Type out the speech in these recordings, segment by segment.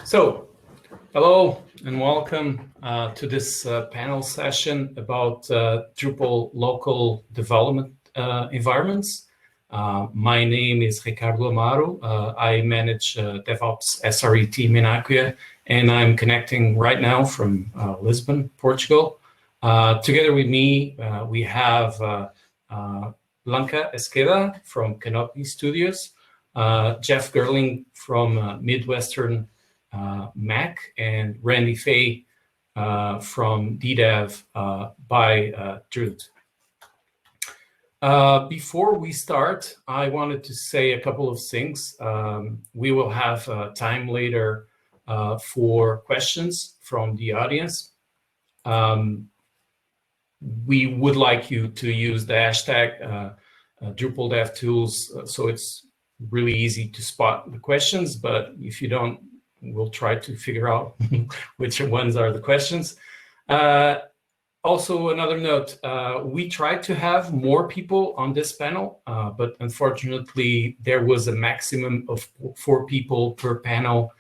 So, hello and welcome to this panel session about Drupal local development environments. My name is Ricardo Amaro. I manage DevOps SRE team in Acquia, and I'm connecting right now from Lisbon, Portugal. Together with me, we have Blanca Esqueda from Canopy Studios, Jeff Gerling from Midwestern Mac, and Randy Fay from DDev by Drut. Before we start, I wanted to say a couple of things. We will have time later for questions from the audience. We would like you to use the hashtag Drupal Dev Tools, so it's really easy to spot the questions, but if you don't, we'll try to figure out which ones are the questions. Also, another note, we tried to have more people on this panel, but unfortunately, there was a maximum of 4 people per panel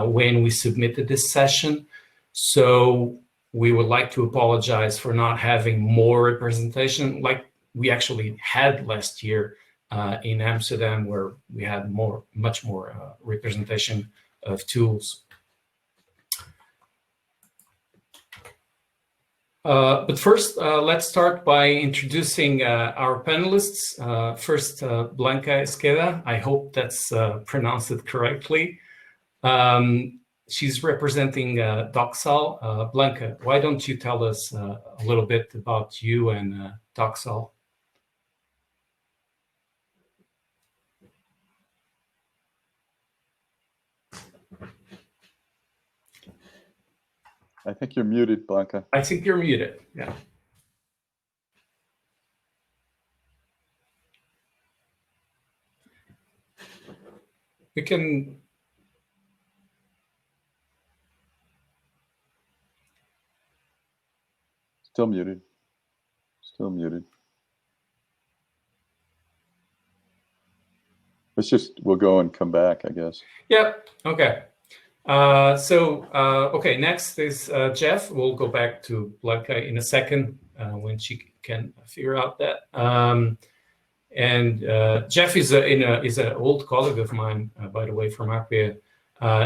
when we submitted this session. So we would like to apologize for not having more representation like we actually had last year in Amsterdam, where we had much more representation of tools. But first, let's start by introducing our panelists. First, Blanca Esqueda. I hope that's pronounced it correctly. She's representing Doxal. Blanca, why don't you tell us a little bit about you and Doxal? I think you're muted, Blanca. I think you're muted, yeah. We can... Still muted. Still muted. We'll go and come back, I guess. Yep, okay. Okay, next is Jeff. We'll go back to Blanca in a second when she can figure out that. Jeff is an old colleague of mine, by the way, from Acquia.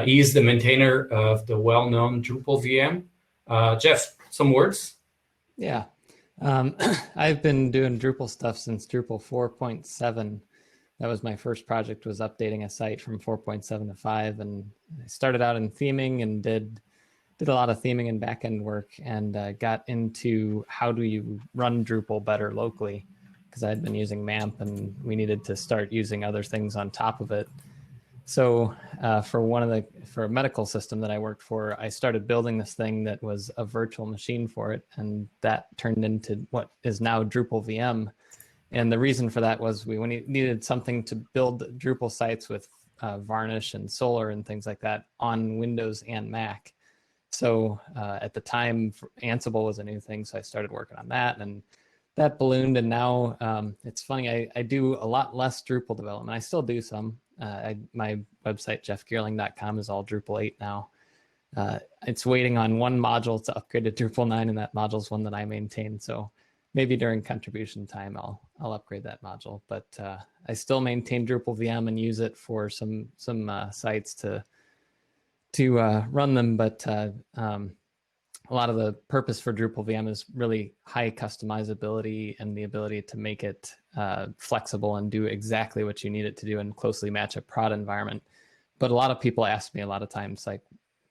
He's the maintainer of the well-known Drupal Vm. Jeff, some words? Yeah, I've been doing Drupal stuff since Drupal 4.7. That was my first project, was updating a site from 4.7 to 5. And I started out in theming and did a lot of theming and backend work, and got into how do you run Drupal better locally, because I had been using MAMP and we needed to start using other things on top of it. So for a medical system that I worked for, I started building this thing that was a virtual machine for it, and that turned into what is now Drupal VM. And the reason for that was we needed something to build Drupal sites with Varnish and Solar and things like that on Windows and Mac. So at the time, Ansible was a new thing, so I started working on that, and that ballooned. And now it's funny, I do a lot less Drupal development. I still do some. My website, jeffgeerling.com, is all Drupal 8 now. It's waiting on one module to upgrade to Drupal 9, and that module is one that I maintain. So maybe during contribution time, I'll upgrade that module. But I still maintain Drupal VM and use it for some sites to run them. But a lot of the purpose for Drupal VM is really high customizability and the ability to make it flexible and do exactly what you need it to do and closely match a prod environment. But a lot of people ask me a lot of times, like,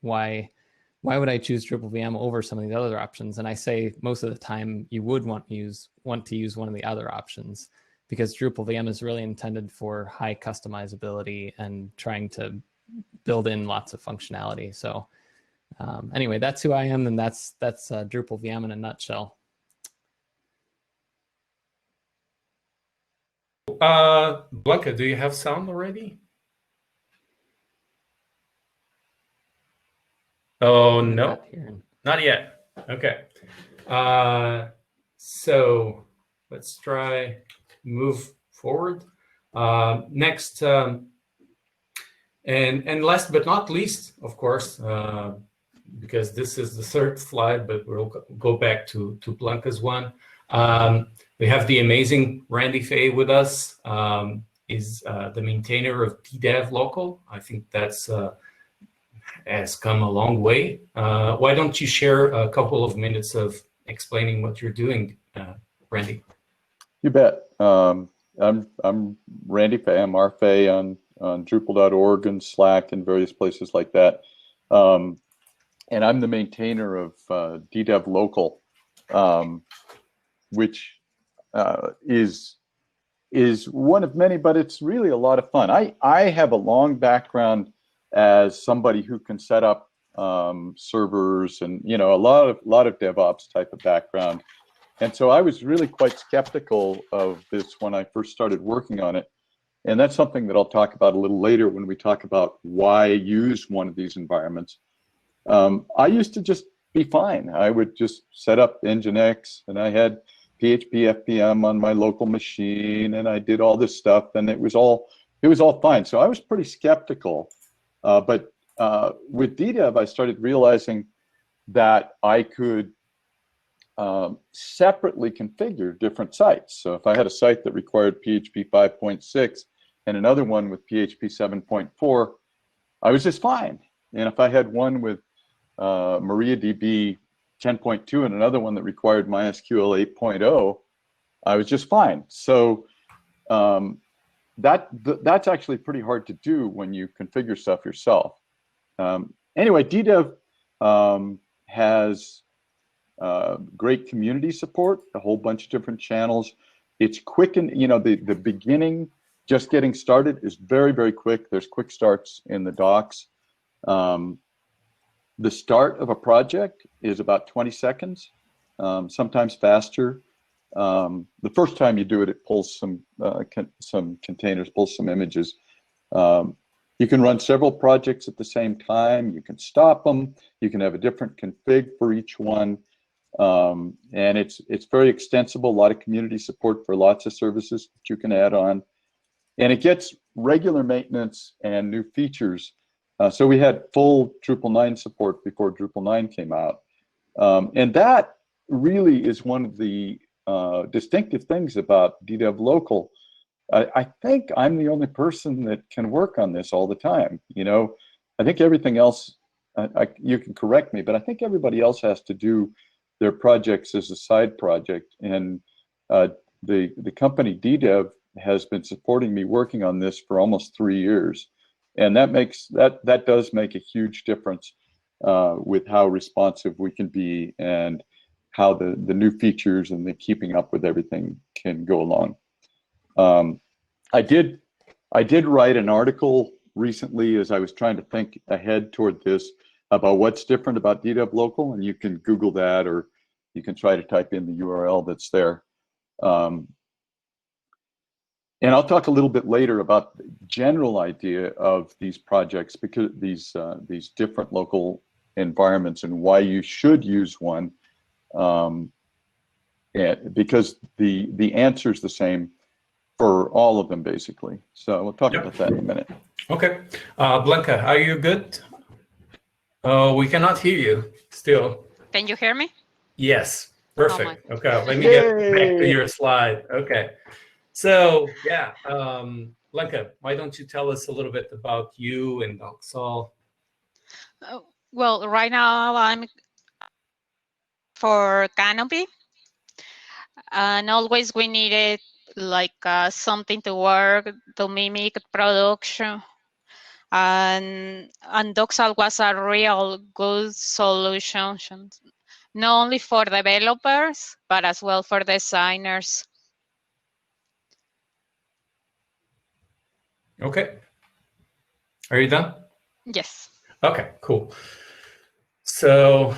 why would I choose Drupal VM over some of these other options? And I say most of the time you would want to use one of the other options, because Drupal VM is really intended for high customizability and trying to build in lots of functionality. So anyway, that's who I am, and that's Drupal VM in a nutshell. Blanca, do you have sound already? Oh, no, not yet. Okay. So let's try move forward. Next, And last but not least, of course, because this is the third slide, but we'll go back to Blanca's one. We have the amazing Randy Fay with us. Is the maintainer of DDEV Local. I think that's has come a long way. Why don't you share a couple of minutes of explaining what you're doing, Randy? You bet. I'm Randy Fay. I'm RFay on Drupal.org and Slack and various places like that. And I'm the maintainer of DDEV Local, which is one of many, but it's really a lot of fun. I have a long background as somebody who can set up servers and, you know, a lot of DevOps type of background. And so I was really quite skeptical of this when I first started working on it. And that's something that I'll talk about a little later when we talk about why I use one of these environments. I used to just be fine. I would just set up Nginx, and I had PHP FPM on my local machine, and I did all this stuff, and it was all fine. So I was pretty skeptical. But with DDEV, I started realizing that I could separately configure different sites. So if I had a site that required PHP 5.6 and another one with PHP 7.4, I was just fine. And if I had one with MariaDB 10.2 and another one that required MySQL 8.0, I was just fine. So that's actually pretty hard to do when you configure stuff yourself. Anyway, DDEV has great community support, a whole bunch of different channels. It's quick, and you know, the beginning, just getting started is very, very quick. There's quick starts in the docs. The start of a project is about 20 seconds, sometimes faster. The first time you do it, it pulls some containers, pulls some images. You can run several projects at the same time. You can stop them. You can have a different config for each one. And it's very extensible, a lot of community support for lots of services that you can add on. And it gets regular maintenance and new features. So we had full Drupal 9 support before Drupal 9 came out. And that really is one of the distinctive things about DDEV Local. I think I'm the only person that can work on this all the time. You know, I think everything else, you can correct me, but I think everybody else has to do their projects as a side project. And the company DDEV has been supporting me working on this for almost 3 years. And that does make a huge difference with how responsive we can be and how the new features and the keeping up with everything can go along. I did write an article recently as I was trying to think ahead toward this about what's different about DDEV Local, and you can Google that, or you can try to type in the URL that's there. And I'll talk a little bit later about the general idea of these projects, because these different local environments and why you should use one. Because the answer is the same for all of them, basically. So we'll talk about that in a minute. Okay. Blanca, are you good? We cannot hear you still. Can you hear me? Yes. Perfect. Oh, okay. Let me get back to your slide. Okay. So yeah, Blanca, why don't you tell us a little bit about you and Doxal? Well, right now I'm for Canopy, and always we needed like something to work to mimic production, and Doxal was a real good solution, not only for developers but as well for designers. Okay. Are you done? Yes. Okay, cool. So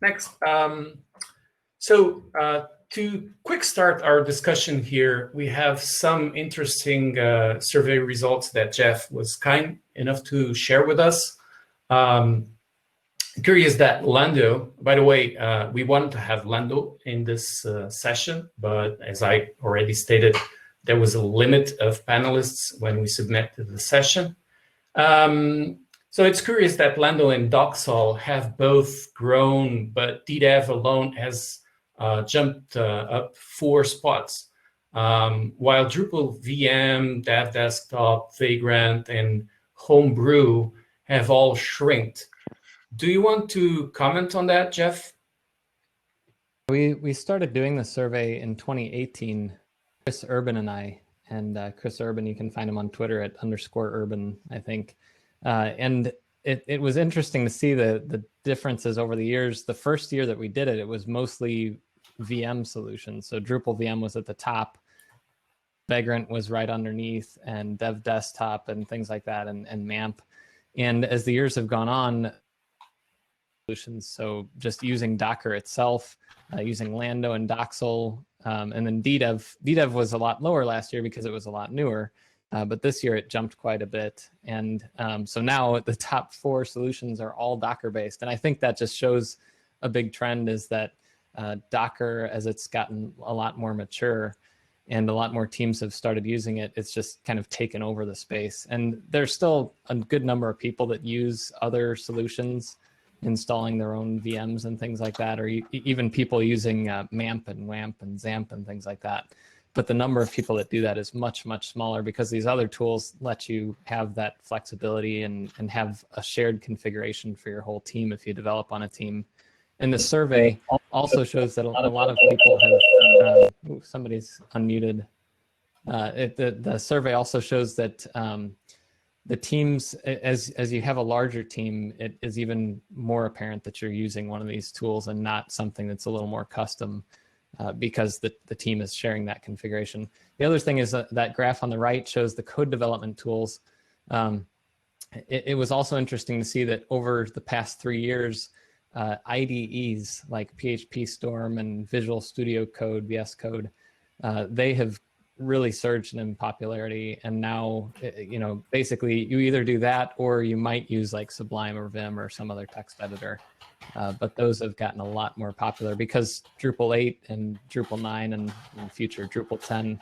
next, to quick start our discussion here, we have some interesting survey results that Jeff was kind enough to share with us. Curious that Lando, by the way, we wanted to have Lando in this session, but as I already stated, there was a limit of panelists when we submitted the session. So it's curious that Lando and Doxal have both grown, but DDEV alone has jumped up 4 spots. While Drupal VM, Dev Desktop, Vagrant, and Homebrew have all shrinked. Do you want to comment on that, Jeff? We started doing the survey in 2018, Chris Urban and I, and Chris Urban, you can find him on Twitter at _Urban, I think. And it was interesting to see the differences over the years. The first year that we did it, it was mostly VM solutions. So Drupal VM was at the top, Vagrant was right underneath, and Dev Desktop and things like that, and MAMP. And as the years have gone on, solutions, so just using Docker itself, using Lando and Doxal, and then DDEV. DDEV was a lot lower last year because it was a lot newer, but this year it jumped quite a bit. And so now the top 4 solutions are all Docker-based. And I think that just shows a big trend is that Docker, as it's gotten a lot more mature and a lot more teams have started using it, it's just kind of taken over the space. And there's still a good number of people that use other solutions, installing their own VMs and things like that, or even people using MAMP and WAMP and XAMPP and things like that. But the number of people that do that is much, much smaller because these other tools let you have that flexibility and have a shared configuration for your whole team if you develop on a team. And the survey also shows that a lot of people have, somebody's unmuted. The survey also shows that the teams, as you have a larger team, it is even more apparent that you're using one of these tools and not something that's a little more custom because the team is sharing that configuration. The other thing is that graph on the right shows the code development tools. It was also interesting to see that over the past 3 years, IDEs like PHP Storm and Visual Studio Code, VS Code, they have really surged in popularity. And now, you know, basically you either do that or you might use like Sublime or Vim or some other text editor. But those have gotten a lot more popular because Drupal 8 and Drupal 9 and in future Drupal 10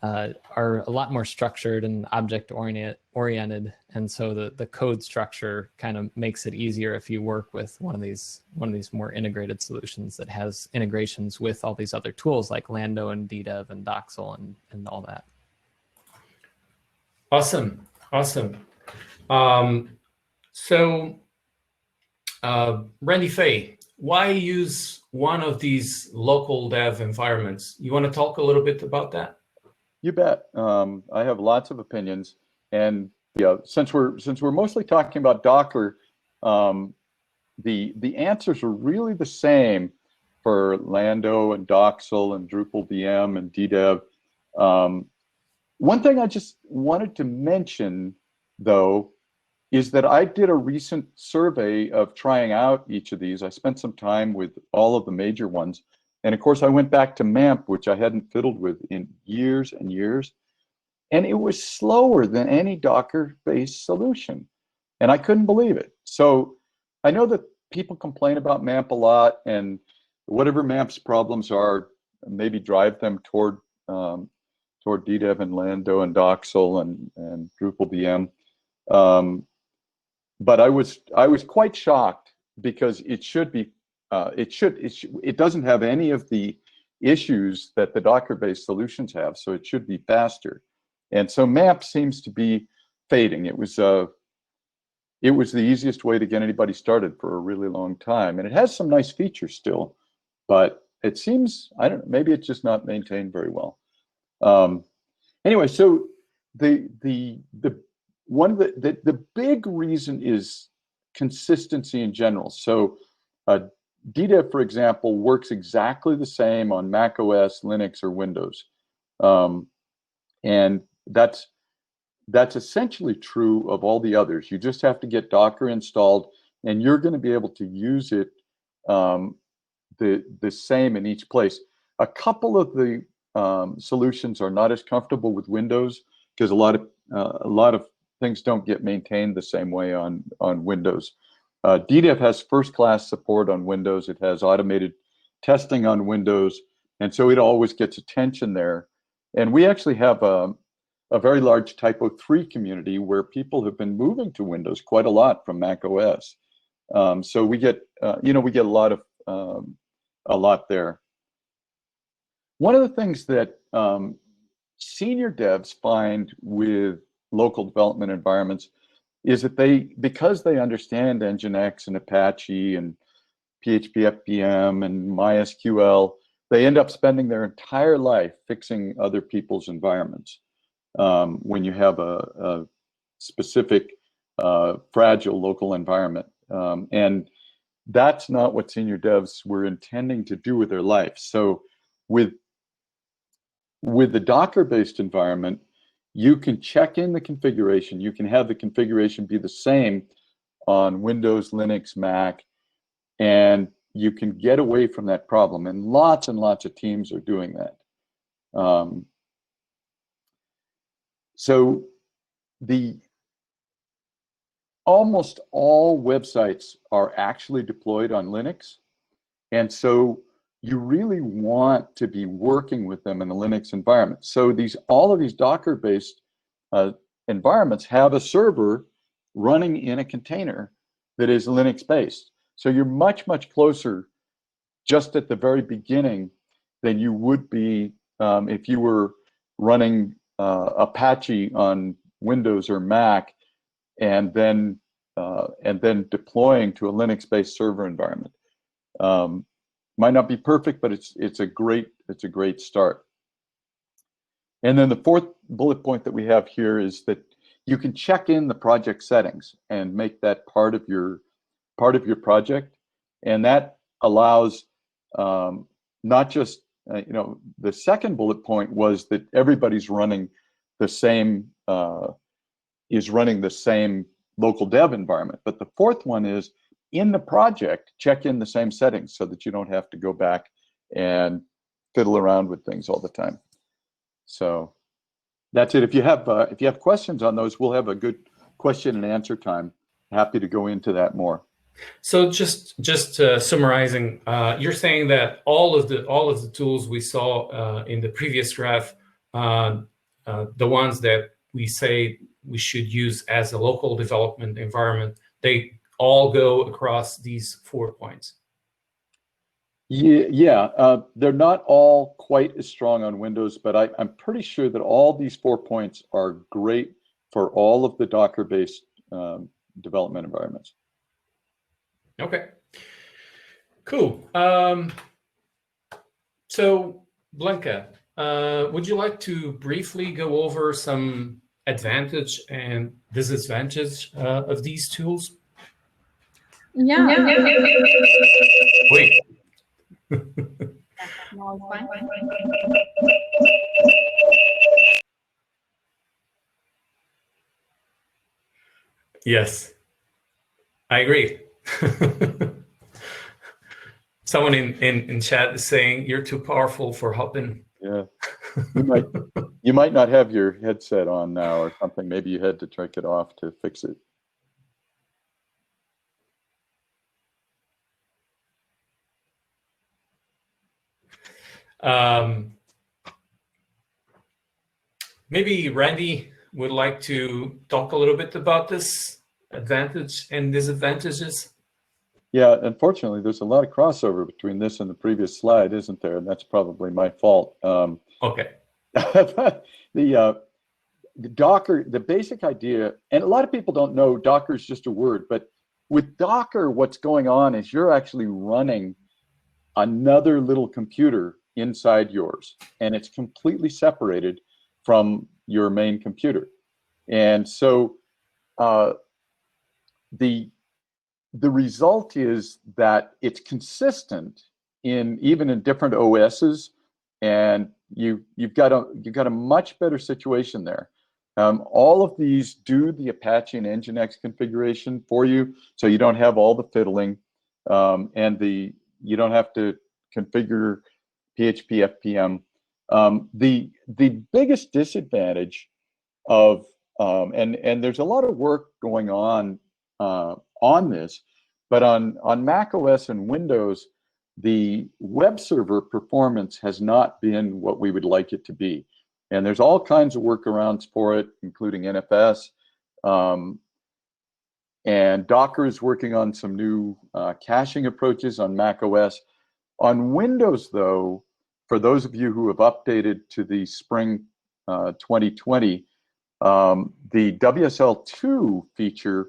are a lot more structured and object oriented. And so the code structure kind of makes it easier if you work with one of these more integrated solutions that has integrations with all these other tools like Lando and DDEV and Doxal and all that. Awesome. So Randy Fay, why use one of these local dev environments? You want to talk a little bit about that? You bet. I have lots of opinions, and yeah, since we're mostly talking about Docker, the answers are really the same for Lando and Doxal and Drupal VM and DDEV. One thing I just wanted to mention, though, is that I did a recent survey of trying out each of these. I spent some time with all of the major ones. And of course, I went back to MAMP, which I hadn't fiddled with in years and years. And it was slower than any Docker-based solution. And I couldn't believe it. So I know that people complain about MAMP a lot, and whatever MAMP's problems are, maybe drive them toward DDEV and Lando and Doxal and Drupal VM. But I was quite shocked because it should be it doesn't have any of the issues that the Docker-based solutions have, so it should be faster. And so MAMP seems to be fading. It was the easiest way to get anybody started for a really long time, and it has some nice features still, but it seems, I don't know, maybe it's just not maintained very well. Anyway, so the big reason is consistency in general. So DDEV, for example, works exactly the same on Mac OS, Linux, or Windows. And that's essentially true of all the others. You just have to get Docker installed, and you're going to be able to use it the same in each place. A couple of the solutions are not as comfortable with Windows because a lot of things don't get maintained the same way on Windows. DDEV has first-class support on Windows. It has automated testing on Windows, and so it always gets attention there. And we actually have a very large typo 3 community where people have been moving to Windows quite a lot from Mac OS. So we get, we get a lot there. One of the things that senior devs find with local development environments is that because they understand Nginx and Apache and PHP FPM and MySQL, they end up spending their entire life fixing other people's environments. When you have a specific fragile local environment. And that's not what senior devs were intending to do with their life. So with the Docker-based environment, you can check in the configuration. You can have the configuration be the same on Windows, Linux, Mac, and you can get away from that problem. And lots of teams are doing that. So almost all websites are actually deployed on Linux. And so you really want to be working with them in a Linux environment. So all of these Docker-based environments have a server running in a container that is Linux-based. So you're much closer just at the very beginning than you would be if you were running Apache on Windows or Mac and then deploying to a Linux-based server environment. Might not be perfect, but it's a great start. And then the fourth bullet point that we have here is that you can check in the project settings and make that part of your project, and that allows not just the second bullet point was that everybody's running the same local dev environment, but the fourth one is in the project, check in the same settings so that you don't have to go back and fiddle around with things all the time. So that's it. If you have questions on those, we'll have a good question and answer time. Happy to go into that more. So just summarizing, you're saying that all of the tools we saw in the previous graph, the ones that we say we should use as a local development environment, they all go across these 4 points. Yeah, they're not all quite as strong on Windows, but I'm pretty sure that all these 4 points are great for all of the Docker-based development environments. Okay, cool. So Blanca, would you like to briefly go over some advantage and disadvantage of these tools? Yeah. Wait. No, fine. Yes, I agree. Someone in chat is saying you're too powerful for hopping. Yeah, you might not have your headset on now or something. Maybe you had to take it off to fix it. Maybe Randy would like to talk a little bit about this advantage and disadvantages. Yeah, unfortunately, there's a lot of crossover between this and the previous slide, isn't there? And that's probably my fault. Okay. The Docker, the basic idea, and a lot of people don't know Docker is just a word, but with Docker, what's going on is you're actually running another little computer inside yours, and it's completely separated from your main computer. And so the result is that it's consistent even in different OSs, and you've got a much better situation there. All of these do the Apache and Nginx configuration for you, so you don't have all the fiddling, and you don't have to configure PHP FPM. The biggest disadvantage of and there's a lot of work going on this, but on Mac OS and Windows, the web server performance has not been what we would like it to be. And there's all kinds of workarounds for it, including NFS. And Docker is working on some new caching approaches on Mac OS. On Windows, though, for those of you who have updated to the spring 2020, the WSL2 feature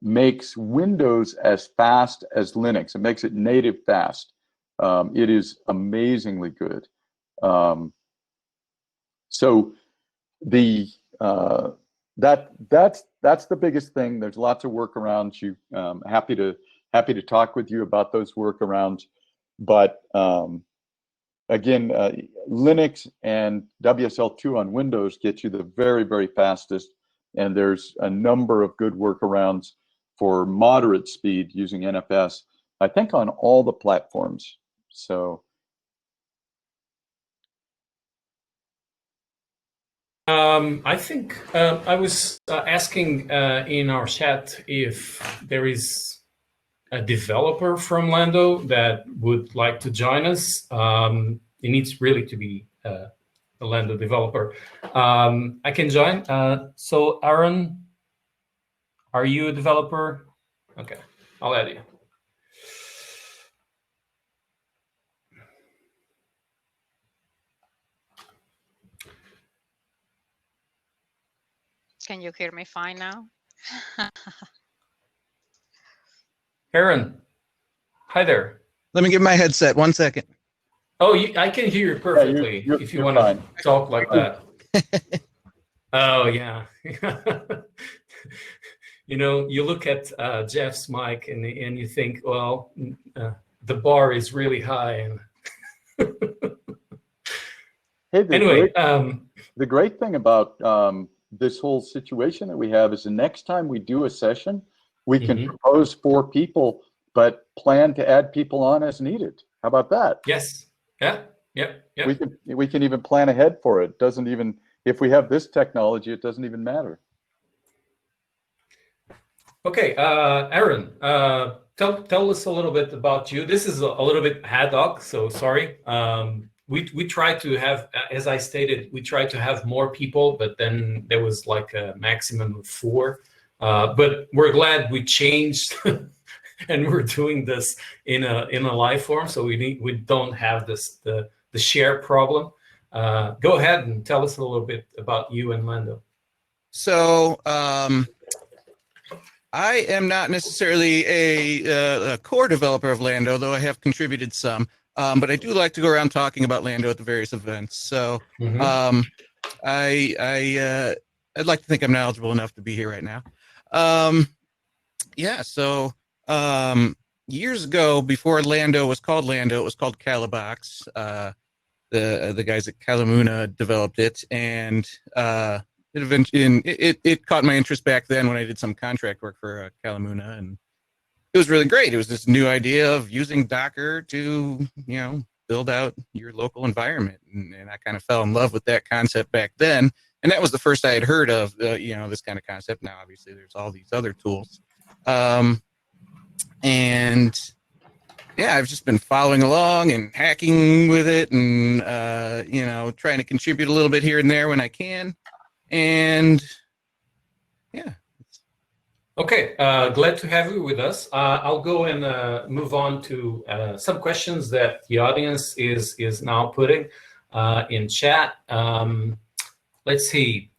makes Windows as fast as Linux. It makes it native fast. It is amazingly good. So the that's the biggest thing. There's lots of workarounds. Happy to talk with you about those workarounds. But again, Linux and WSL2 on Windows get you the very, very fastest. And there's a number of good workarounds for moderate speed using NFS, I think on all the platforms. So. I think I was asking in our chat if there is a developer from Lando that would like to join us. It needs really to be a Lando developer. I can join. So Aaron, are you a developer? Okay, I'll add you. Can you hear me fine now? Aaron, hi there. Let me get my headset. 1 second. Oh, I can hear you perfectly. Yeah, if you want to talk like that. Oh, yeah. You know, you look at Jeff's mic and you think, well, the bar is really high. And Hey, anyway, the great thing about this whole situation that we have is the next time we do a session, we can propose 4 people, but plan to add people on as needed. How about that? Yes. Yeah. Yep. We can even plan ahead for it. Doesn't even, if we have this technology, it doesn't even matter. Okay, Aaron, tell us a little bit about you. This is a little bit ad hoc, so sorry. We try to have, as I stated, we try to have more people, but then there was like a maximum of 4. But we're glad we changed and we're doing this in a live form, so we don't have the share problem. Go ahead and tell us a little bit about you and Lando. So I am not necessarily a core developer of Lando, though I have contributed some. But I do like to go around talking about Lando at the various events. So I'd like to think I'm knowledgeable enough to be here right now. Yeah, so years ago, before Lando was called Lando, it was called Calabox. The guys at Calamuna developed it, and it caught my interest back then when I did some contract work for Calamuna, and it was really great. It was this new idea of using Docker to, build out your local environment. And I kind of fell in love with that concept back then. And that was the first I had heard of, this kind of concept. Now, obviously, there's all these other tools. And yeah, I've just been following along and hacking with it and, trying to contribute a little bit here and there when I can. And yeah. Okay, glad to have you with us. I'll go and move on to some questions that the audience is now putting in chat. Let's see.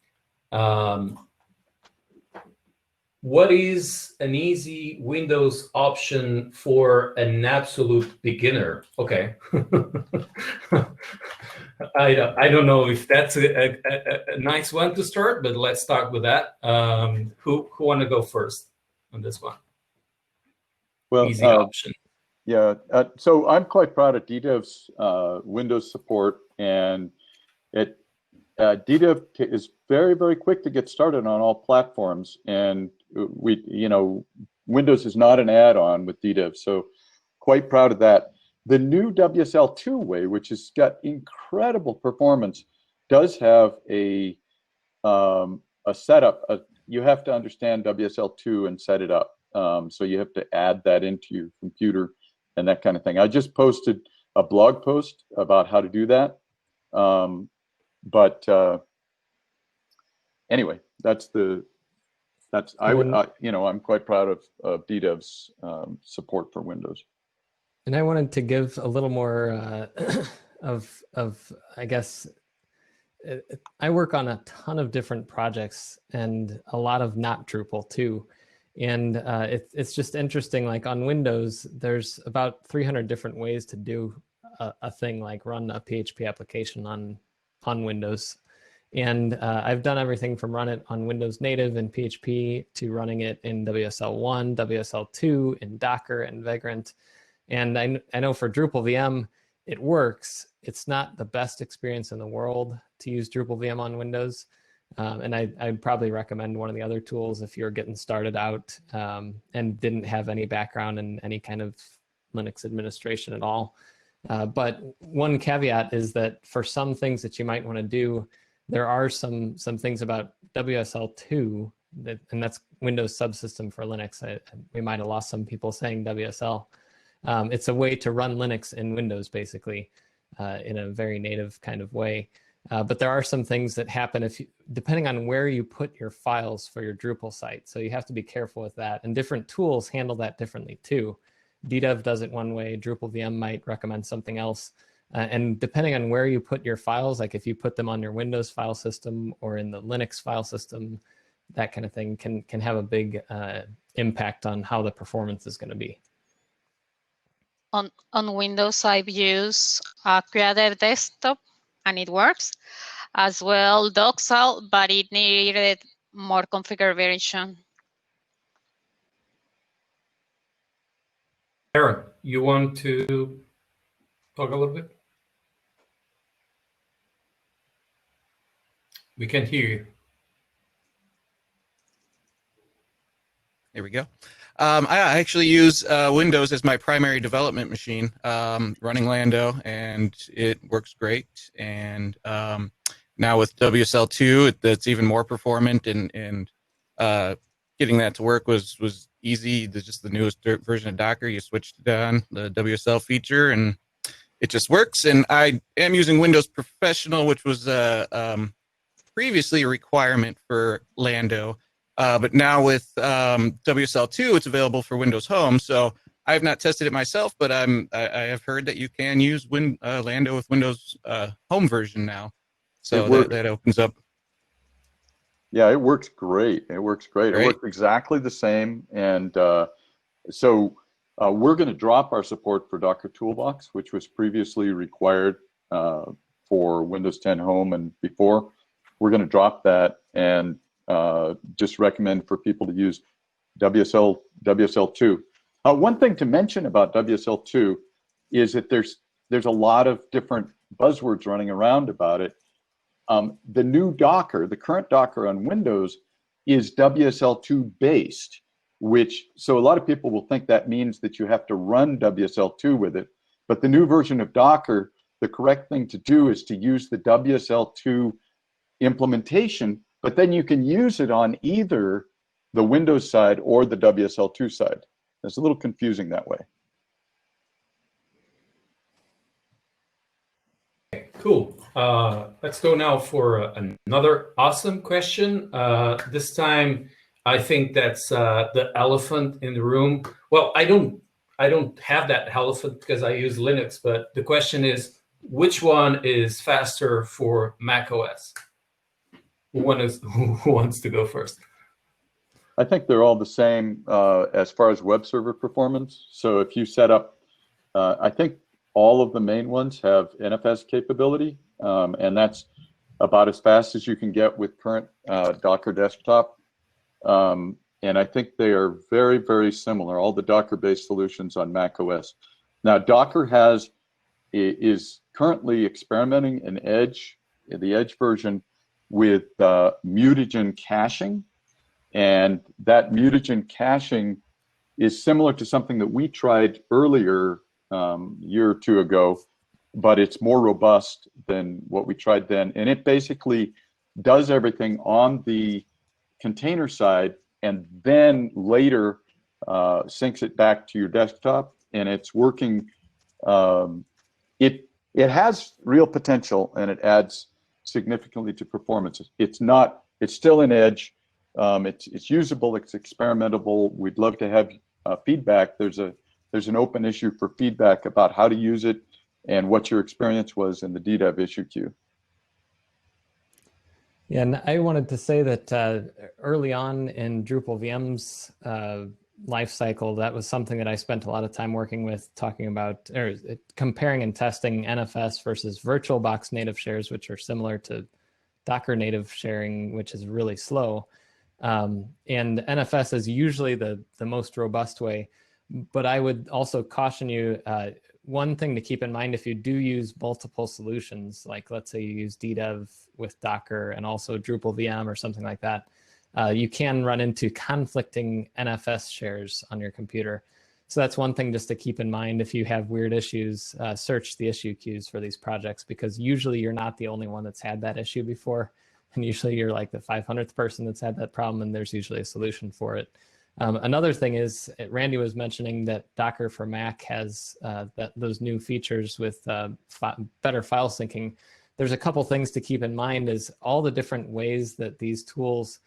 What is an easy Windows option for an absolute beginner? Okay. I don't know if that's a nice one to start, but let's start with that. Who want to go first on this one? Well, easy option. Yeah, so I'm quite proud of DDEV's Windows support, and DDEV is very, very quick to get started on all platforms, and Windows is not an add-on with DDEV, so quite proud of that. The new WSL2 way, which has got incredible performance, does have a setup. You have to understand WSL2 and set it up. So you have to add that into your computer and that kind of thing. I just posted a blog post about how to do that. But anyway, I'm quite proud of DDEV's support for Windows. And I wanted to give a little more of I guess, I work on a ton of different projects and a lot of not Drupal too. And it's just interesting, like on Windows, there's about 300 different ways to do a thing like run a PHP application on Windows. And I've done everything from run it on Windows native in PHP to running it in WSL1, WSL2, in Docker and Vagrant. And I know for Drupal VM, it works. It's not the best experience in the world to use Drupal VM on Windows. And I'd probably recommend one of the other tools if you're getting started out and didn't have any background in any kind of Linux administration at all. But one caveat is that for some things that you might want to do, there are some things about WSL2, and that's Windows subsystem for Linux. We might have lost some people saying WSL. It's a way to run Linux in Windows, basically, in a very native kind of way. But there are some things that happen depending on where you put your files for your Drupal site. So you have to be careful with that. And different tools handle that differently too. DDEV does it one way. Drupal VM might recommend something else. And depending on where you put your files, like if you put them on your Windows file system or in the Linux file system, that kind of thing can have a big impact on how the performance is going to be. On Windows, I've used Creative Desktop, and it works. As well, Doxal, but it needed more configuration. Aaron, you want to talk a little bit? We can hear you. There we go. I actually use Windows as my primary development machine, running Lando, and it works great. And now with WSL2, that's even more performant, and getting that to work was easy. Just the newest version of Docker, you switched it on, the WSL feature, and it just works. And I am using Windows Professional, which was previously a requirement for Lando. But now with WSL2, it's available for Windows Home. So I have not tested it myself, but I have heard that you can use Lando with Windows Home version now. So that opens up. Yeah, it works great. It works great. It works exactly the same. And so we're going to drop our support for Docker Toolbox, which was previously required for Windows 10 Home and before. We're going to drop that and just recommend for people to use WSL2. One thing to mention about WSL2 is that there's a lot of different buzzwords running around about it. The new Docker, the current Docker on Windows, is WSL2 based, so a lot of people will think that means that you have to run WSL2 with it. But the new version of Docker, the correct thing to do is to use the WSL2 implementation, but then you can use it on either the Windows side or the WSL2 side. It's a little confusing that way. Cool. Let's go now for another awesome question. This time, I think that's the elephant in the room. Well, I don't have that elephant because I use Linux, but the question is, which one is faster for macOS? Who wants to go first? I think they're all the same as far as web server performance. So if you set up, I think all of the main ones have NFS capability, and that's about as fast as you can get with current Docker desktop. And I think they are very, very similar, all the Docker-based solutions on macOS. Now, Docker is currently experimenting in the Edge version, with Mutagen Caching, and that Mutagen Caching is similar to something that we tried earlier year or two ago, but it's more robust than what we tried then, and it basically does everything on the container side and then later syncs it back to your desktop, and it's working. It has real potential, and it adds significantly to performance. It's not. It's still an edge. It's usable. It's experimentable. We'd love to have feedback. There's an open issue for feedback about how to use it and what your experience was in the DDEV issue queue. Yeah, and I wanted to say that early on in Drupal VM's life cycle, that was something that I spent a lot of time working with, talking about or comparing and testing NFS versus VirtualBox native shares, which are similar to Docker native sharing, which is really slow. And NFS is usually the most robust way. But I would also caution you, one thing to keep in mind if you do use multiple solutions, like let's say you use DDEV with Docker and also Drupal VM or something like that, you can run into conflicting NFS shares on your computer. So that's one thing just to keep in mind. If you have weird issues, search the issue queues for these projects, because usually you're not the only one that's had that issue before. And usually you're like the 500th person that's had that problem, and there's usually a solution for it. Another thing is, Randy was mentioning that Docker for Mac has those new features with better file syncing. There's a couple things to keep in mind is all the different ways that these tools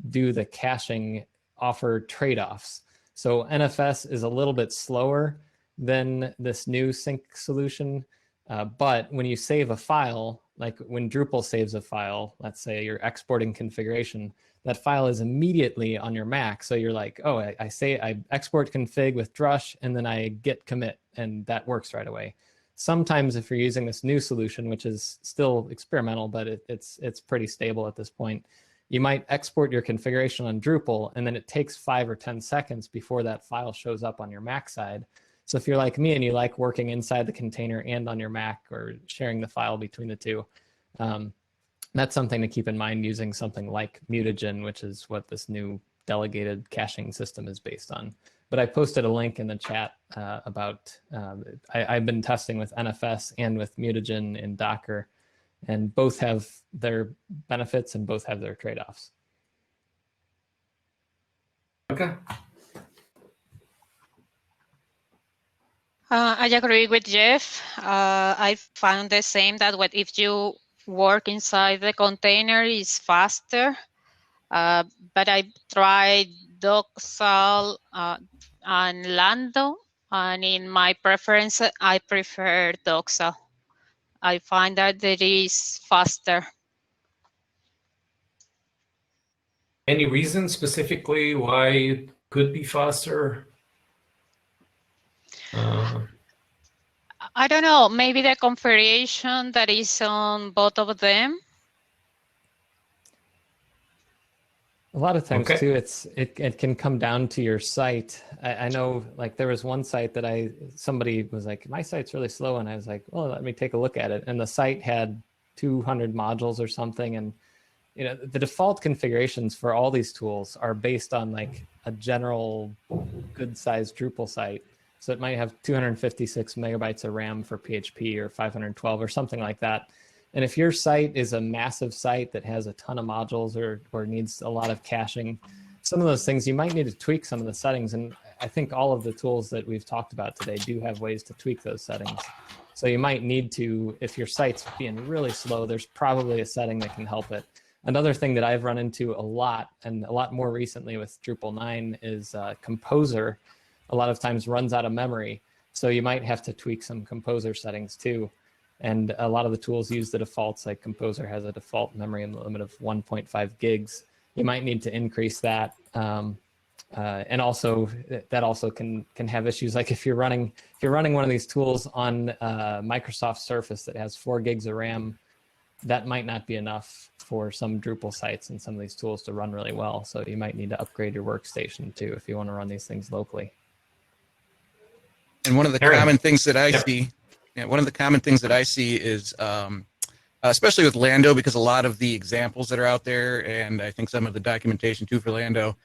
do the caching offer trade-offs. So NFS is a little bit slower than this new sync solution, but when you save a file, like when Drupal saves a file, let's say you're exporting configuration, that file is immediately on your Mac. So you're like, oh, I export config with drush, and then I git commit, and that works right away. Sometimes if you're using this new solution, which is still experimental, but it's pretty stable at this point, you might export your configuration on Drupal, and then it takes 5 or 10 seconds before that file shows up on your Mac side. So if you're like me and you like working inside the container and on your Mac, or sharing the file between the two, that's something to keep in mind using something like Mutagen, which is what this new delegated caching system is based on. But I posted a link in the chat about, I've been testing with NFS and with Mutagen in Docker, and both have their benefits and both have their trade-offs. Okay. I agree with Jeff. I found the same, that if you work inside the container is faster, but I tried Doxal and Lando, and in my preference, I prefer Doxal. I find that it is faster. Any reason specifically why it could be faster? I don't know, maybe the configuration that is on both of them. A lot of times Okay. too, it can come down to your site. I know, like there was one site that somebody was like, my site's really slow, and I was like, well, let me take a look at it. And the site had 200 modules or something, and you know, the default configurations for all these tools are based on like a general good sized Drupal site. So it might have 256 megabytes of RAM for PHP, or 512 or something like that. And if your site is a massive site that has a ton of modules or needs a lot of caching, some of those things you might need to tweak some of the settings. And I think all of the tools that we've talked about today do have ways to tweak those settings. So you might need to, if your site's being really slow, there's probably a setting that can help it. Another thing that I've run into a lot, and a lot more recently with Drupal 9, is Composer a lot of times runs out of memory. So you might have to tweak some Composer settings too. And a lot of the tools use the defaults, like Composer has a default memory limit of 1.5 gigs. You might need to increase that. And also that also can have issues. Like if you're running one of these tools on Microsoft Surface that has 4 gigs of RAM, that might not be enough for some Drupal sites and some of these tools to run really well. So you might need to upgrade your workstation too if you want to run these things locally. And one of the common things that I see, one of the common things that I see is, especially with Lando, because a lot of the examples that are out there, and I think some of the documentation too for Lando,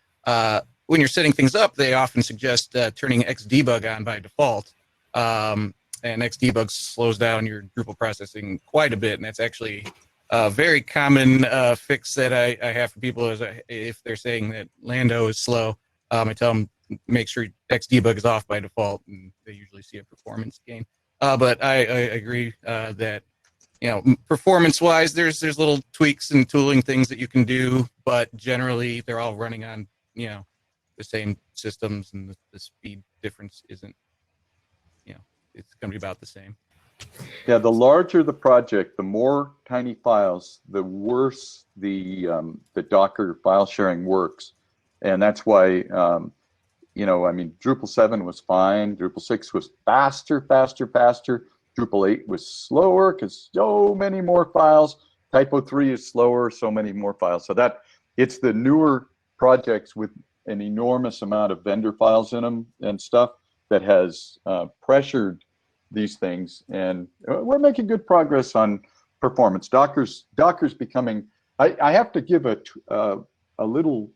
when you're setting things up, they often suggest turning Xdebug on by default. And Xdebug slows down your Drupal processing quite a bit, and that's actually a very common fix that I have for people is if they're saying that Lando is slow, I tell them make sure Xdebug is off by default, and they usually see a performance gain. But I agree that performance-wise, there's little tweaks and tooling things that you can do, but generally they're all running on, the same systems, and the speed difference isn't, it's going to be about the same. Yeah, the larger the project, the more tiny files, the worse the Docker file sharing works, and that's why Drupal 7 was fine. Drupal 6 was faster. Drupal 8 was slower because so many more files. Typo 3 is slower, so many more files. So that it's the newer projects with an enormous amount of vendor files in them and stuff that has pressured these things, and we're making good progress on performance. Docker's becoming. I have to give a little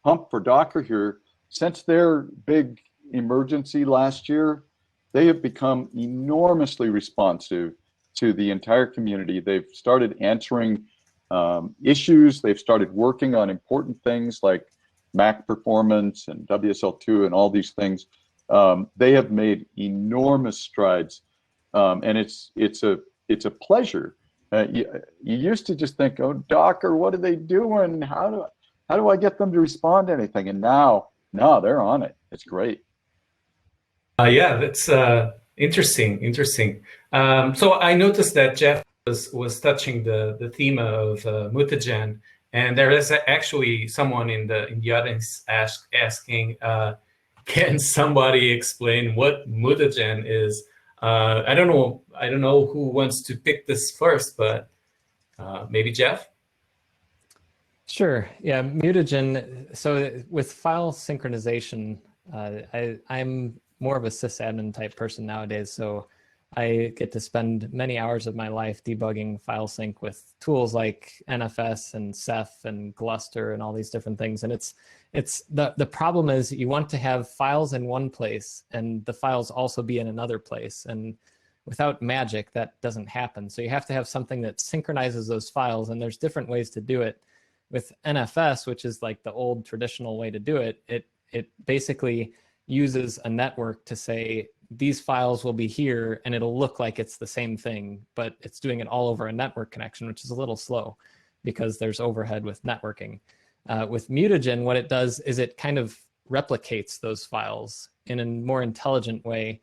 hump for Docker here. Since their big emergency last year, they have become enormously responsive to the entire community. They've started answering issues. They've started working on important things like Mac performance and WSL2 and all these things. They have made enormous strides, and it's a pleasure. You used to just think, oh, Docker, what are they doing? How do I get them to respond to anything? And now they're on it. It's great. Yeah, that's interesting. So I noticed that Jeff was touching the theme of Mutagen, and there is actually someone in the audience asking, can somebody explain what Mutagen is? I don't know who wants to pick this first, but maybe Jeff? Sure. Yeah, Mutagen. So with file synchronization, I'm more of a sysadmin type person nowadays. So I get to spend many hours of my life debugging file sync with tools like NFS and Ceph and Gluster and all these different things. And it's the problem is you want to have files in one place and the files also be in another place. And without magic, that doesn't happen. So you have to have something that synchronizes those files, and there's different ways to do it. With NFS, which is like the old traditional way to do it, it basically uses a network to say these files will be here, and it'll look like it's the same thing, but it's doing it all over a network connection, which is a little slow because there's overhead with networking. With Mutagen, what it does is it kind of replicates those files in a more intelligent way,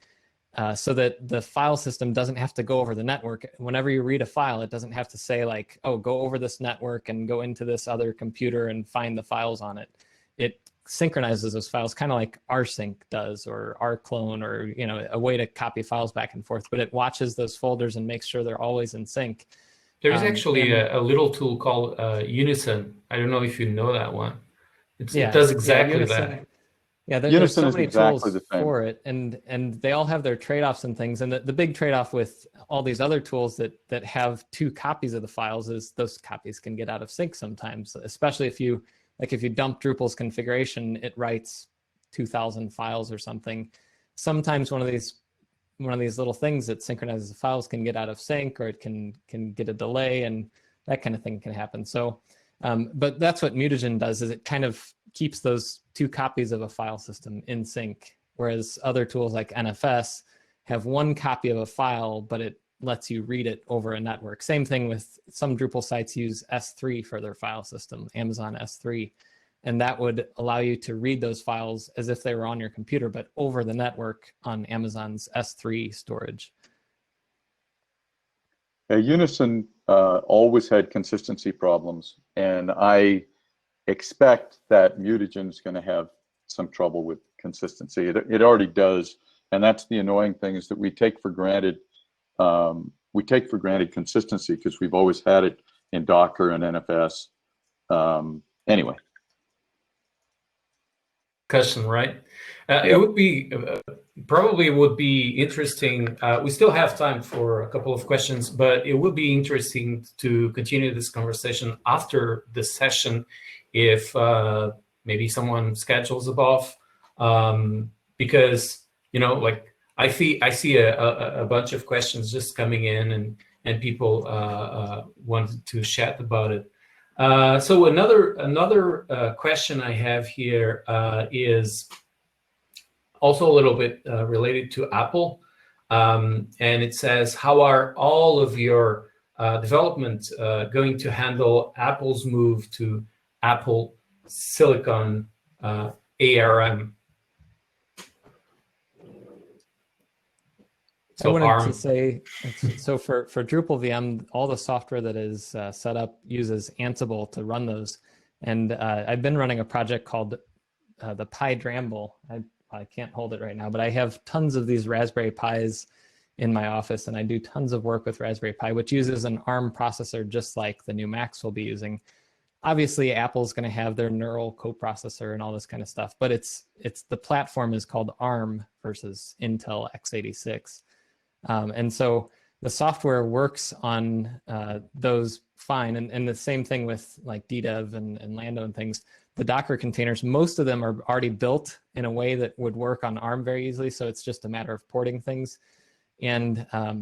so that the file system doesn't have to go over the network. Whenever you read a file, it doesn't have to say like, oh, go over this network and go into this other computer and find the files on it. It synchronizes those files kind of like rsync does, or rclone, or a way to copy files back and forth, but it watches those folders and makes sure they're always in sync. There's actually a little tool called Unison. I don't know if you know that one. It does exactly that. Yeah, there's so many tools for it, and they all have their trade-offs and things. And the big trade-off with all these other tools that have two copies of the files is those copies can get out of sync sometimes, especially if you dump Drupal's configuration, it writes 2,000 files or something. Sometimes one of these little things that synchronizes the files can get out of sync, or it can get a delay, and that kind of thing can happen. So, but that's what Mutagen does, is it kind of keeps those two copies of a file system in sync, whereas other tools like NFS have one copy of a file, but it lets you read it over a network. Same thing with some Drupal sites use S3 for their file system, Amazon S3, and that would allow you to read those files as if they were on your computer, but over the network on Amazon's S3 storage. Unison always had consistency problems, and I expect that Mutagen is going to have some trouble with consistency. It already does, and that's the annoying thing, is that we take for granted consistency because we've always had it in Docker and NFS. Anyway. Question, right? It would be probably would be interesting. We still have time for a couple of questions, but it would be interesting to continue this conversation after the session if maybe someone schedules above, because like I see a bunch of questions just coming in, and people wanted to chat about it. So another question I have here is also a little bit related to Apple, and it says, how are all of your development going to handle Apple's move to Apple Silicon ARM? So I wanted to say, so for Drupal VM, all the software that is set up uses Ansible to run those. And I've been running a project called the Pi Dramble. I can't hold it right now, but I have tons of these Raspberry Pis in my office, and I do tons of work with Raspberry Pi, which uses an ARM processor just like the new Macs will be using. Obviously, Apple's going to have their neural coprocessor and all this kind of stuff, but it's the platform is called ARM versus Intel x86. And so the software works on those fine. And the same thing with like DDEV and Lando and things. The Docker containers, most of them are already built in a way that would work on ARM very easily. So it's just a matter of porting things. And a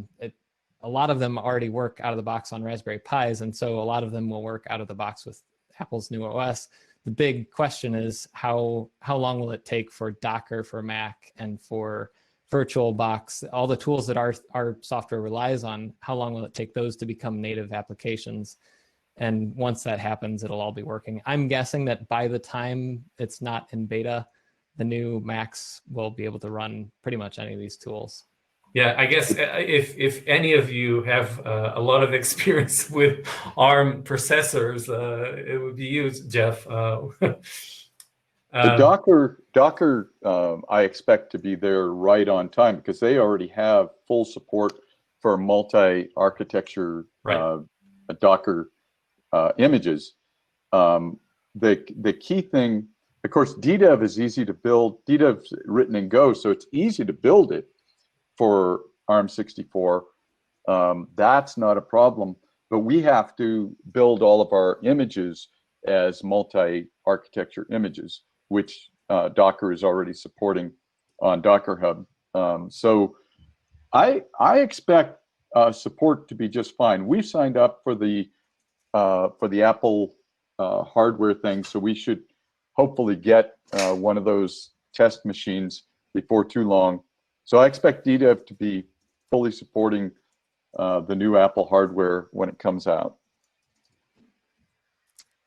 lot of them already work out of the box on Raspberry Pis. And so a lot of them will work out of the box with Apple's new OS. The big question is how long will it take for Docker for Mac and for VirtualBox, all the tools that our software relies on, how long will it take those to become native applications? And once that happens, it'll all be working. I'm guessing that by the time it's not in beta, the new Macs will be able to run pretty much any of these tools. Yeah, I guess if any of you have a lot of experience with ARM processors, it would be you, Jeff. The Docker, I expect to be there right on time because they already have full support for multi-architecture Docker images. The key thing, of course, DDEV is easy to build. DDEV's written in Go, so it's easy to build it for ARM64. That's not a problem, but we have to build all of our images as multi-architecture images, which Docker is already supporting on Docker Hub. So I expect support to be just fine. We've signed up for the Apple hardware thing, so we should hopefully get one of those test machines before too long. So I expect DDEV to be fully supporting the new Apple hardware when it comes out.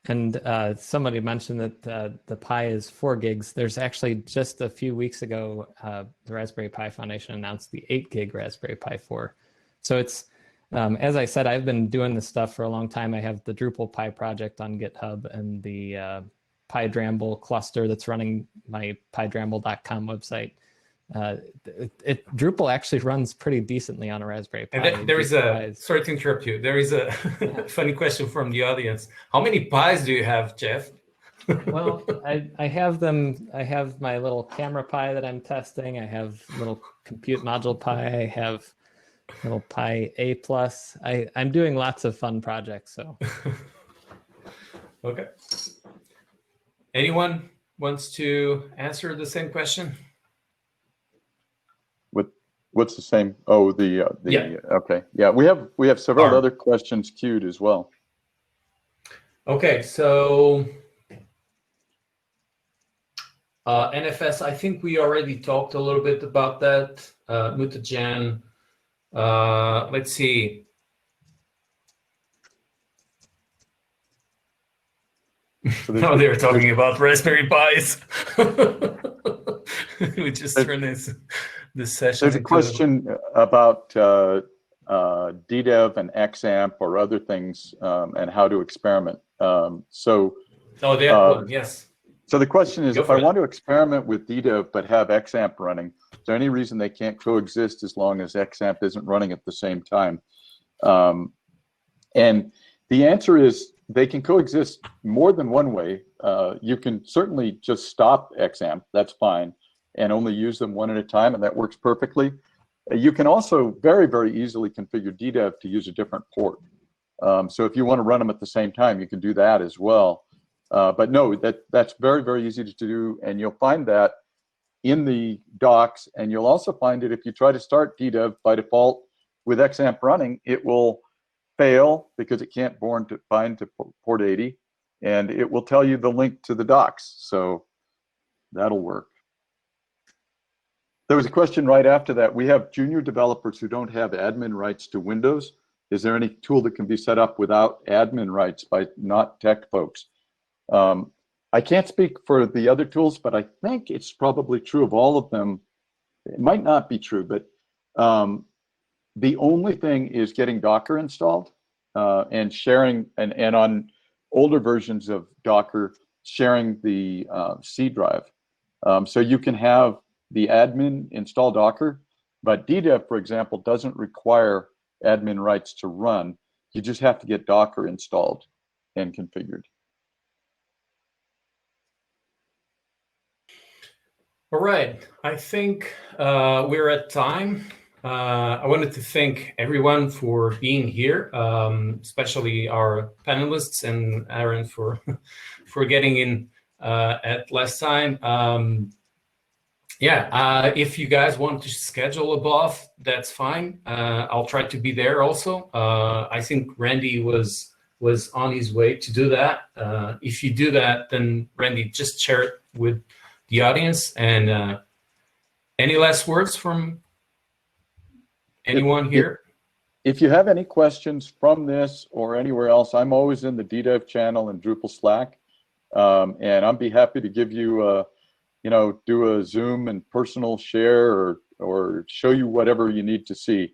And somebody mentioned that the Pi is 4 gigs. There's actually just a few weeks ago, the Raspberry Pi Foundation announced the 8 gig Raspberry Pi 4. So it's, as I said, I've been doing this stuff for a long time. I have the Drupal Pi project on GitHub and the Pi Dramble cluster that's running my pidramble.com website. Drupal actually runs pretty decently on a Raspberry Pi. And there is sorry to interrupt you. There is a funny question from the audience. How many Pis do you have, Jeff? Well, I have them. I have my little camera Pi that I'm testing. I have little compute module Pi. I have little Pi A+. I'm doing lots of fun projects. So. Okay. Anyone wants to answer the same question? What's the same? Oh, yeah. Okay, yeah. We have several other questions queued as well. Okay, so NFS. I think we already talked a little bit about that. Mutagen. Let's see. So now they're talking about Raspberry Pis. We just turned this session. There's a question about DDEV and XAMPP or other things and how to experiment. Yes. So the question is, if I want to experiment with DDEV but have XAMPP running, is there any reason they can't coexist as long as XAMPP isn't running at the same time? And the answer is they can coexist more than one way. You can certainly just stop XAMPP, that's fine, and only use them one at a time, and that works perfectly. You can also very, very easily configure DDEV to use a different port. So if you want to run them at the same time, you can do that as well. But no, that's very, very easy to do, and you'll find that in the docs, and you'll also find it if you try to start DDEV by default with XAMPP running, it will fail because it can't bind to port 80, and it will tell you the link to the docs. So that'll work. There was a question right after that. We have junior developers who don't have admin rights to Windows. is there any tool that can be set up without admin rights by not tech folks? I can't speak for the other tools, but I think it's probably true of all of them. It might not be true, but the only thing is getting Docker installed and sharing, and on older versions of Docker, sharing the C drive. So you can have the admin install Docker, but DDEV, for example, doesn't require admin rights to run. You just have to get Docker installed and configured. All right, I think we're at time. I wanted to thank everyone for being here, especially our panelists and Aaron for for getting in at last time. If you guys want to schedule a BOF, that's fine. I'll try to be there also. I think Randy was on his way to do that. If you do that, then Randy, just share it with the audience. And any last words from anyone here? If you have any questions from this or anywhere else, I'm always in the DDEV channel and Drupal Slack, and I'd be happy to give you do a Zoom and personal share or show you whatever you need to see.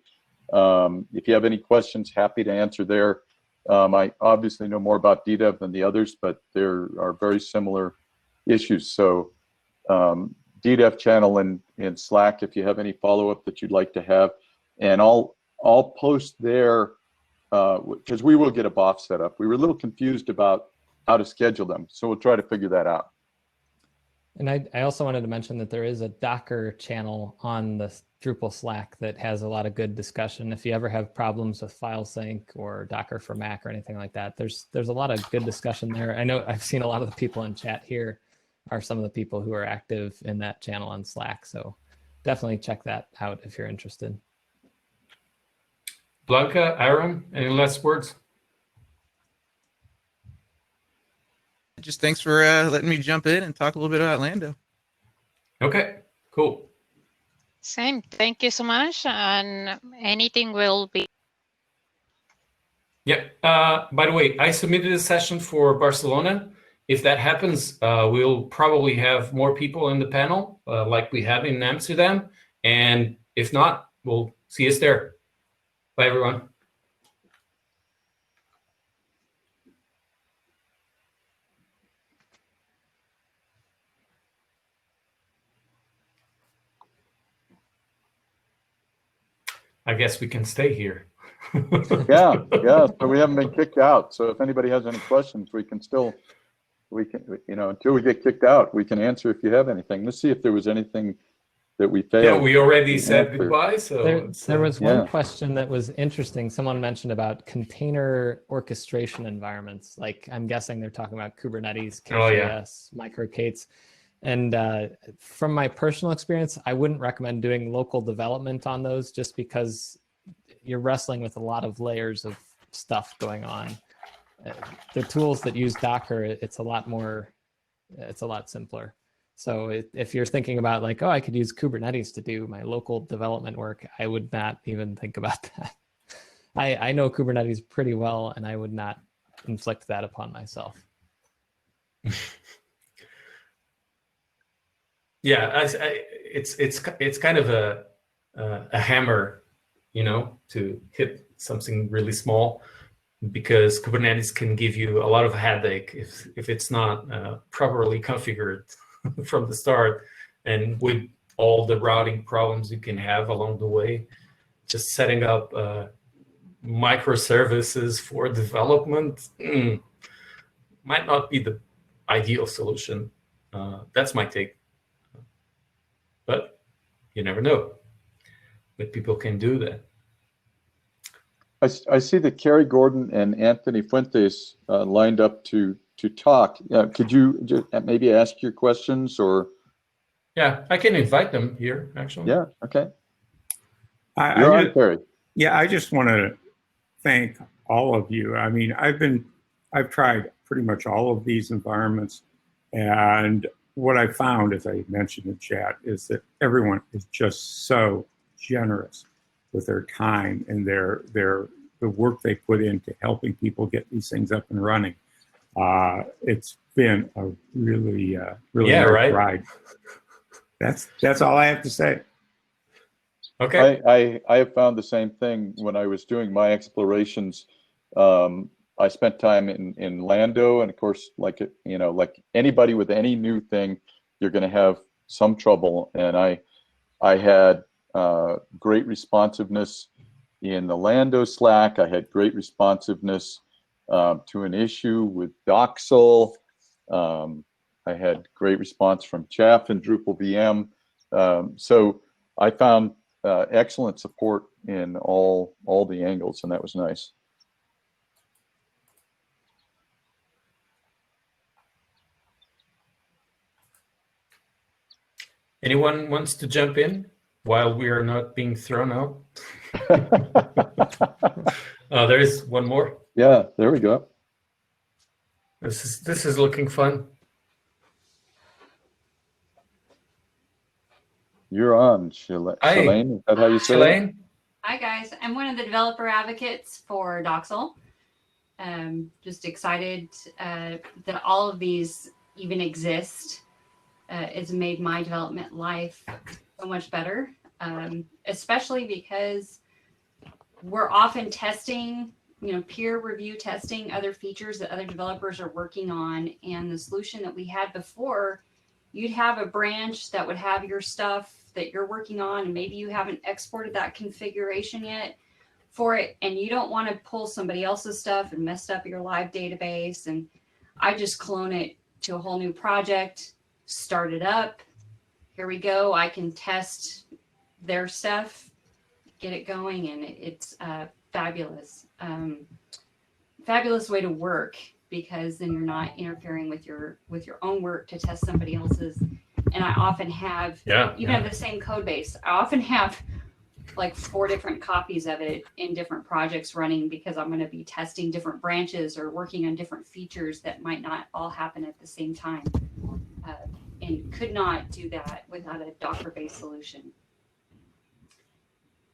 If you have any questions, happy to answer there. I obviously know more about DDEV than the others, but there are very similar issues. So DDEV channel in Slack if you have any follow-up that you'd like to have. And I'll post there, because we will get a BOF set up. We were a little confused about how to schedule them, so we'll try to figure that out. And I also wanted to mention that there is a Docker channel on the Drupal Slack that has a lot of good discussion. If you ever have problems with file sync or Docker for Mac or anything like that, there's a lot of good discussion there. I know I've seen a lot of the people in chat here are some of the people who are active in that channel on Slack. So definitely check that out if you're interested. Blanca, Aaron, any last words? Just thanks for letting me jump in and talk a little bit about Lando. Okay, cool. Same. Thank you so much. And anything will be. Yeah. By the way, I submitted a session for Barcelona. If that happens, we'll probably have more people in the panel like we have in Amsterdam. And if not, we'll see us there. Bye, everyone. I guess we can stay here. Yeah. So we haven't been kicked out. So if anybody has any questions, we can, until we get kicked out, we can answer if you have anything. Let's see if there was anything that we failed. Yeah, we already said goodbye. So there was one question that was interesting. Someone mentioned about container orchestration environments. Like, I'm guessing they're talking about Kubernetes, KJS, micro-K8s. And from my personal experience, I wouldn't recommend doing local development on those just because you're wrestling with a lot of layers of stuff going on. The tools that use Docker, it's a lot simpler. So if you're thinking about like, oh, I could use Kubernetes to do my local development work, I would not even think about that. I know Kubernetes pretty well, and I would not inflict that upon myself. Yeah, it's kind of a hammer, to hit something really small, because Kubernetes can give you a lot of headache if it's not properly configured from the start, and with all the routing problems you can have along the way. Just setting up microservices for development might not be the ideal solution. That's my take. But you never know. But people can do that. I see that Kerry Gordon and Anthony Fuentes lined up to talk. Could you just maybe ask your questions, or? Yeah, I can invite them here, actually. Yeah, okay. You're on, Kerry. Yeah, I just want to thank all of you. I mean, I've tried pretty much all of these environments, and what I found, as I mentioned in chat, is that everyone is just so generous with their time and their the work they put into helping people get these things up and running. It's been a really nice ride. That's all I have to say. Okay. I have found the same thing when I was doing my explorations. I spent time in Lando, and of course, like anybody with any new thing, you're going to have some trouble. And I had great responsiveness in the Lando Slack. I had great responsiveness to an issue with Doxel. I had great response from Chaff and Drupal VM. So I found excellent support in all the angles, and that was nice. Anyone wants to jump in while we are not being thrown out? There is one more. Yeah, there we go. This is looking fun. You're on, Shalane. Is that how you say it? Shalane? Hi guys, I'm one of the developer advocates for Doxel. Just excited that all of these even exist. It's made my development life so much better, especially because we're often testing, peer review testing other features that other developers are working on. And the solution that we had before, you'd have a branch that would have your stuff that you're working on, and maybe you haven't exported that configuration yet for it, and you don't want to pull somebody else's stuff and mess up your live database. And I just clone it to a whole new project, start it up. Here we go. I can test their stuff, get it going, and it's fabulous. Fabulous way to work, because then you're not interfering with your own work to test somebody else's. And I often have, have the same code base. I often have like 4 different copies of it in different projects running, because I'm going to be testing different branches or working on different features that might not all happen at the same time. And could not do that without a Docker-based solution.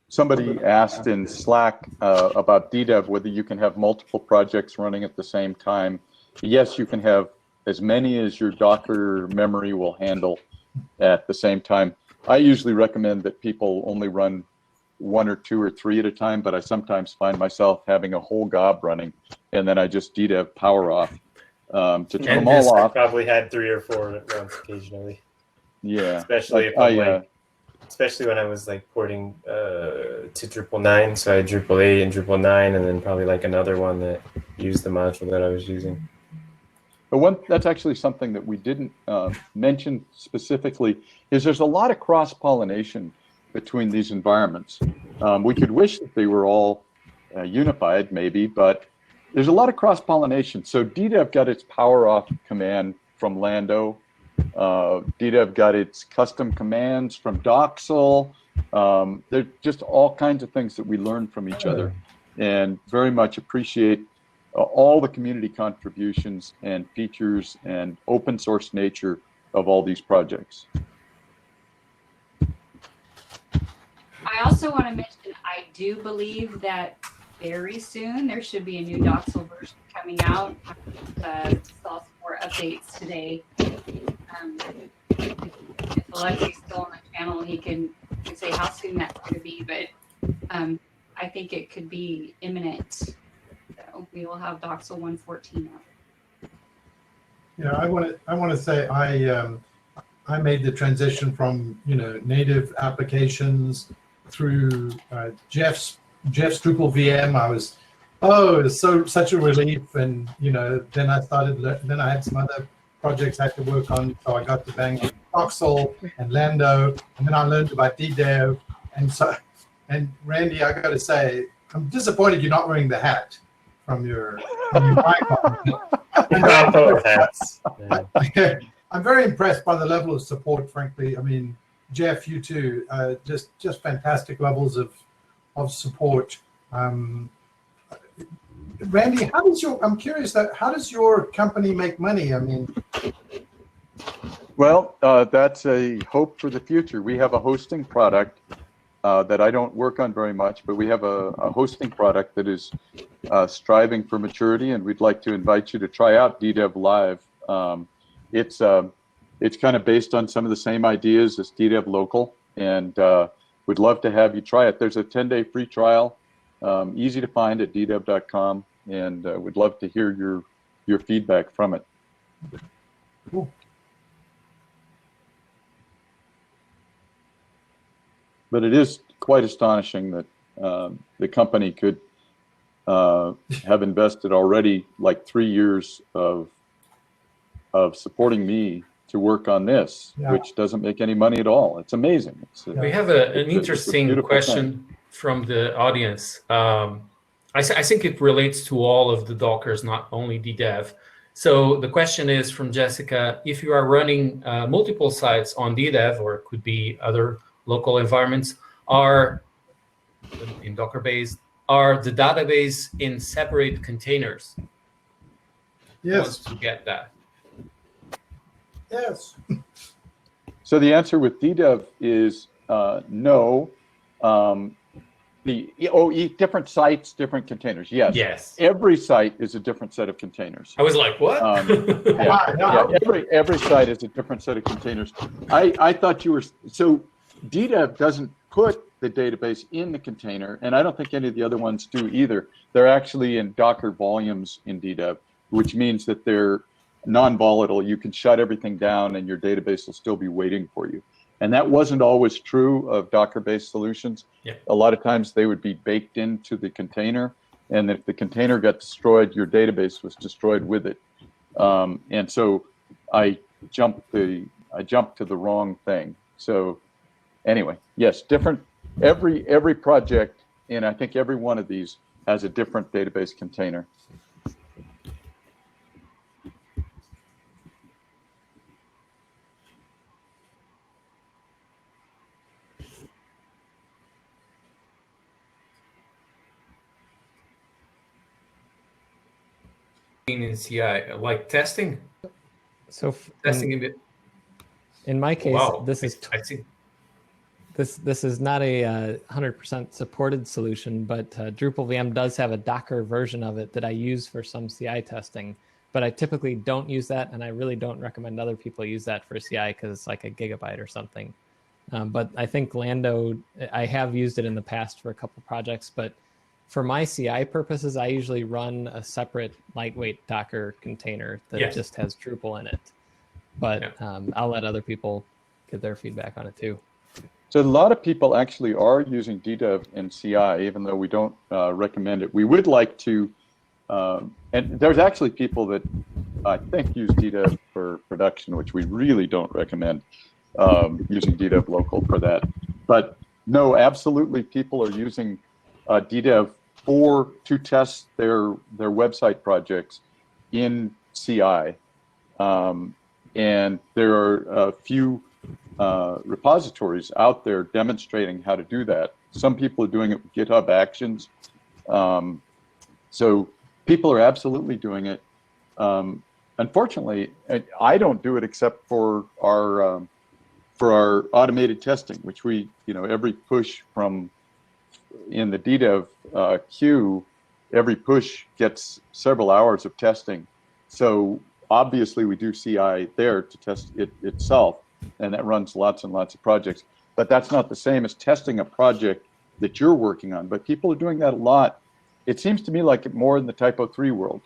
Somebody asked in Slack about DDEV, whether you can have multiple projects running at the same time. Yes, you can have as many as your Docker memory will handle at the same time. I usually recommend that people only run 1 or 2 or 3 at a time, but I sometimes find myself having a whole gob running, and then I just DDEV power off to turn them all off. I probably had 3 or 4 runs occasionally. Yeah, especially especially when I was like porting to Drupal 9. So I had Drupal 8 and Drupal 9, and then probably like another one that used the module that I was using. But that's actually something that we didn't mention specifically, is there's a lot of cross-pollination between these environments. We could wish that they were all unified maybe, but there's a lot of cross-pollination. So DDEV got its power off command from Lando. DDEV got its custom commands from Doxel. There's just all kinds of things that we learn from each other, and very much appreciate all the community contributions and features and open source nature of all these projects. I also want to mention, I do believe that very soon there should be a new Doxel version coming out. I saw some more updates today. If Alexi's still on the channel, he can say how soon that's going to be, but I think it could be imminent. So we will have Doxel 1.14 out. Yeah, I want to say I made the transition from native applications through Jeff's Drupal VM. I was it was such a relief, and then I had some other projects I had to work on, so I got to bang on Doxel and Lando, and then I learned about DDEV, and Randy, I got to say, I'm disappointed you're not wearing the hat from your icon. I'm very impressed by the level of support, frankly. I mean, Jeff, you too, just fantastic levels of support. Randy, I'm curious how does your company make money? I mean, well, that's a hope for the future. We have a hosting product that I don't work on very much, but we have a hosting product that is striving for maturity, and we'd like to invite you to try out DDEV Live. It's kind of based on some of the same ideas as DDEV Local, and we'd love to have you try it. There's a 10-day free trial, easy to find at ddev.com, and we'd love to hear your feedback from it. Cool. But it is quite astonishing that the company could have invested already like 3 years of supporting me to work on this, Yeah. which doesn't make any money at all. It's amazing. We have an it's a interesting beautiful question thing. from the audience. I think it relates to all of the Dockers, not only DDEV. So the question is from Jessica: if you are running multiple sites on DDEV, or it could be other local environments, are in Docker based, are the database in separate containers? Who wants Yes. to get that? Yes. So the answer with DDEV is no. Different sites, different containers. Yes. Yes. Every site is a different set of containers. I was like, what? Every site is a different set of containers. I thought you were, so DDEV doesn't put the database in the container, and I don't think any of the other ones do either. They're actually in Docker volumes in DDEV, which means that they're non-volatile. You can shut everything down and your database will still be waiting for you. And that wasn't always true of Docker-based solutions. Yeah. A lot of times they would be baked into the container, and if the container got destroyed, your database was destroyed with it. And so I jumped to the wrong thing. So anyway, yes, every project, and I think every one of these has a different database container. In CI, like testing? So Testing in my case, wow. this is I see. this is not a 100% supported solution, but Drupal VM does have a Docker version of it that I use for some CI testing. But I typically don't use that, and I really don't recommend other people use that for CI because it's like a gigabyte or something. But I think Lando, I have used it in the past for a couple projects, but for my CI purposes, I usually run a separate lightweight Docker container that Yes. just has Drupal in it. But I'll let other people give their feedback on it too. So a lot of people actually are using DDEV in CI, even though we don't recommend it. We would like to, and there's actually people that I think use DDEV for production, which we really don't recommend using DDEV local for that. But no, absolutely, people are using DDEV to test their website projects in CI. And there are a few repositories out there demonstrating how to do that. Some people are doing it with GitHub Actions. So people are absolutely doing it. Unfortunately, I don't do it except for our automated testing, which we, every push from in the DDEV queue, every push gets several hours of testing. So obviously we do CI there to test it itself, and that runs lots and lots of projects. But that's not the same as testing a project that you're working on. But people are doing that a lot. It seems to me like it more in the Typo 3 world.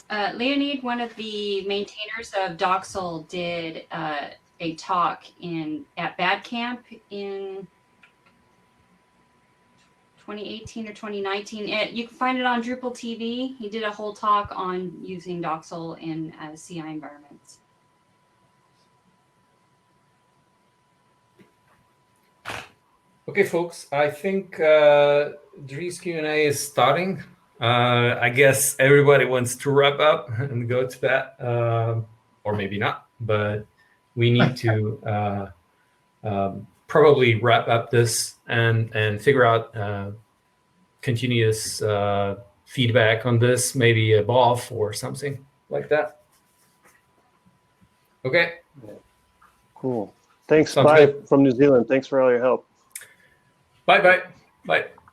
Leonid, one of the maintainers of Doxel, did a talk at Bad Camp in 2018 or 2019. You can find it on Drupal TV. He did a whole talk on using Doxel in CI environments. Okay, folks, I think Dree's Q&A is starting. I guess everybody wants to wrap up and go to that, or maybe not, but we need to probably wrap up this and figure out continuous feedback on this, maybe a BOF or something like that. Okay. Cool. Thanks. Sounds Bye good. from New Zealand. Thanks for all your help. Bye.